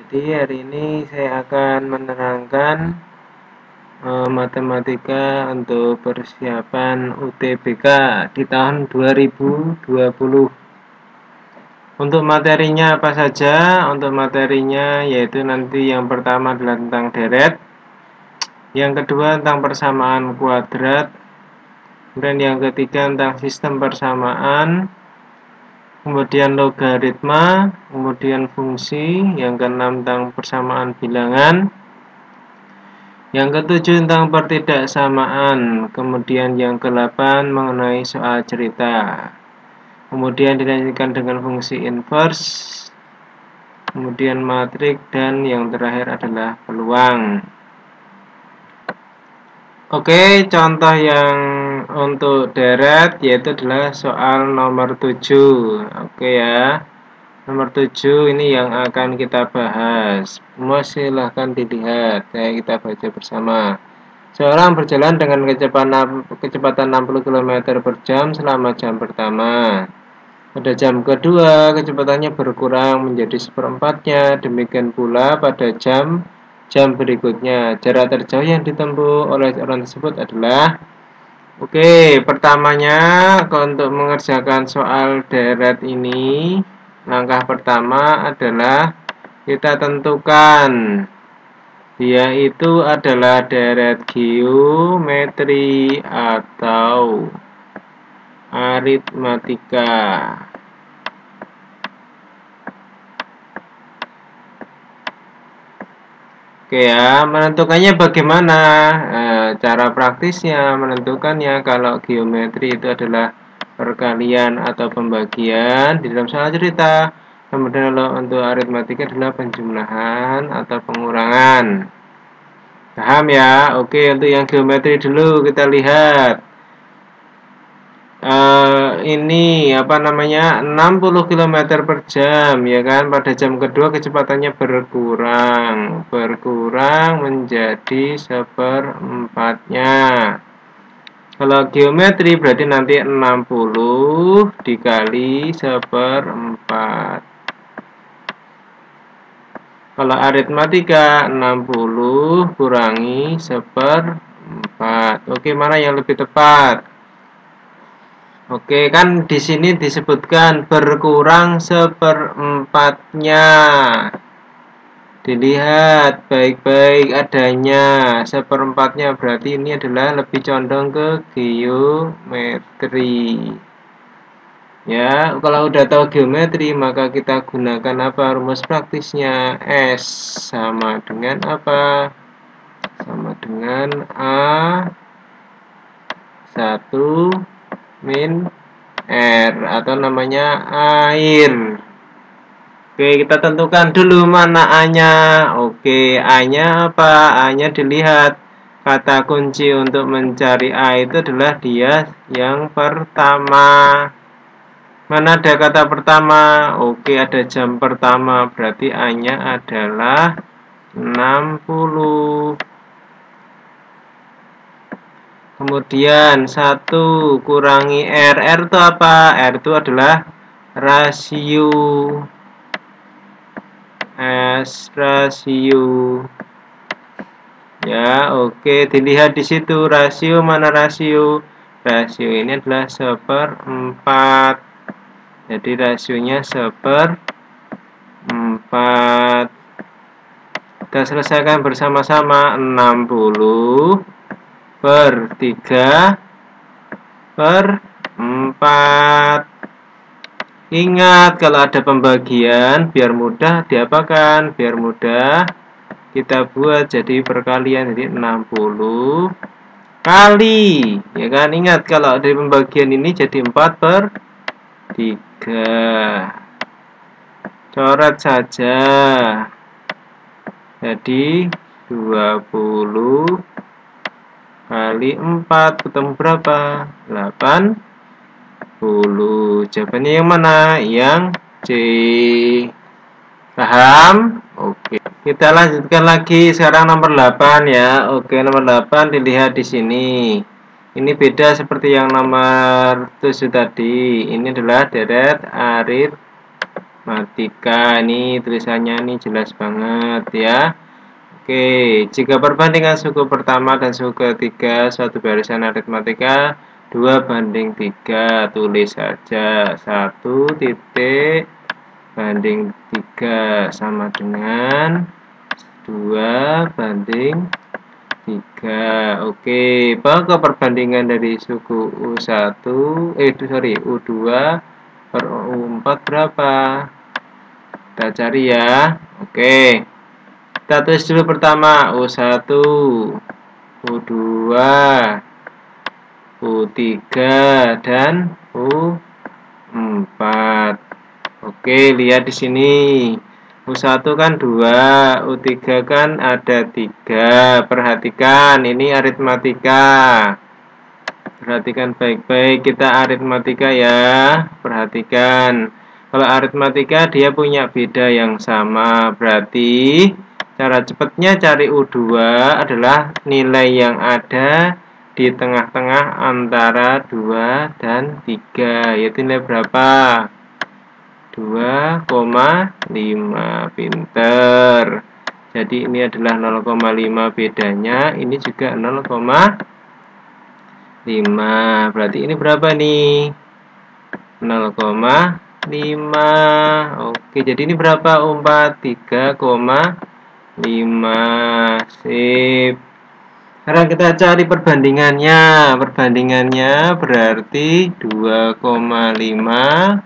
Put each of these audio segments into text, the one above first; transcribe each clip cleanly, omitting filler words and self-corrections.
Jadi hari ini saya akan menerangkan matematika untuk persiapan UTBK di tahun 2020. Untuk materinya apa saja? Untuk materinya yaitu nanti yang pertama adalah tentang deret, yang kedua tentang persamaan kuadrat, kemudian yang ketiga tentang sistem persamaan, kemudian logaritma, kemudian fungsi, yang keenam tentang persamaan bilangan, yang ketujuh tentang pertidaksamaan, kemudian yang ke-8 mengenai soal cerita, kemudian dilanjutkan dengan fungsi inverse, kemudian matrik, dan yang terakhir adalah peluang. Oke, contoh yang untuk deret yaitu adalah soal nomor 7. Oke ya. Nomor 7 ini yang akan kita bahas. Semua silahkan dilihat. Kita baca bersama. Seorang berjalan dengan kecepatan 60 km per jam selama jam pertama. Pada jam kedua, kecepatannya berkurang menjadi seperempatnya. Demikian pula pada jam berikutnya. Jarak terjauh yang ditempuh oleh orang tersebut adalah pertamanya untuk mengerjakan soal deret ini, langkah pertama adalah kita tentukan dia itu adalah deret geometri atau aritmatika. Oke ya, menentukannya bagaimana? Cara praktisnya menentukannya kalau geometri itu adalah perkalian atau pembagian di dalam soal cerita. Kemudian kalau untuk aritmatika adalah penjumlahan atau pengurangan. Paham ya? Oke, untuk yang geometri dulu kita lihat. Ini 60 km per jam ya kan. Pada jam kedua kecepatannya berkurang menjadi seperempatnya. Kalau geometri berarti nanti 60 dikali seperempat. Kalau aritmatika 60 kurangi seperempat. Oke, mana yang lebih tepat? Oke, kan di sini disebutkan berkurang seperempatnya. Dilihat baik-baik adanya seperempatnya, berarti ini adalah lebih condong ke geometri. Ya, kalau udah tahu geometri, maka kita gunakan apa rumus praktisnya? S sama dengan apa? Sama dengan A1 min R atau namanya air. Oke, kita tentukan dulu mana A-nya. Oke, A-nya apa? A-nya dilihat. Kata kunci untuk mencari A itu adalah dia yang pertama. Mana ada kata pertama? Oke, ada jam pertama. Berarti A-nya adalah 60. Kemudian 1 kurangi R. R itu apa? R itu adalah rasio. Rasio. Ya, oke, dilihat di situ rasio, mana rasio? Rasio ini adalah seperempat. Jadi rasionya seperempat. Kita selesaikan bersama-sama. 60 per 3 per 4. Ingat, kalau ada pembagian, biar mudah diapakan? Biar mudah kita buat jadi perkalian. Jadi 60 kali, ya kan? Ingat, kalau dari pembagian ini jadi 4 per 3. Coret saja. Jadi 20 kali 4 ketemu berapa? 80. Jawabannya yang mana? Yang C. Paham? Oke. Kita lanjutkan lagi sekarang nomor 8 ya. Oke, nomor 8 dilihat di sini. Ini beda seperti yang nomor 7 tadi. Ini adalah deret matematika. Ini tulisannya ini jelas banget ya. Oke, jika perbandingan suku pertama dan suku ketiga suatu barisan aritmatika 2:3, tulis saja 1:3 sama dengan 2:3. Oke, maka perbandingan dari suku U2 per U4 berapa? Kita cari ya. Oke, kita tulis dulu pertama U1, U2, U3, dan U4. Oke, lihat di sini. U1 kan 2, U3 kan ada 3. Perhatikan, ini aritmatika. Perhatikan baik-baik, kita aritmatika ya. Perhatikan. Kalau aritmatika dia punya beda yang sama. Berarti cara cepatnya cari U2 adalah nilai yang ada di tengah-tengah antara 2 dan 3. Yaitu nilai berapa? 2,5. Pinter. Jadi ini adalah 0,5 bedanya, ini juga 0,5. Berarti ini berapa nih? 0,5. Oke, jadi ini berapa? 3,5. Sip. Sekarang kita cari perbandingannya. Perbandingannya berarti 2,5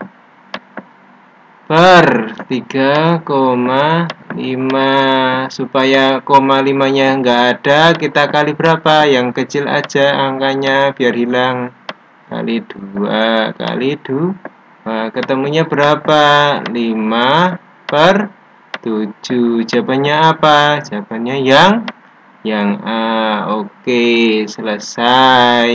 per 3,5. Supaya 0,5-nya nggak ada, kita kali berapa? Yang kecil aja angkanya biar hilang. Kali 2, kali 2. Ketemunya berapa? 5/7. Jawabannya apa? Jawabannya yang A. Oke, selesai.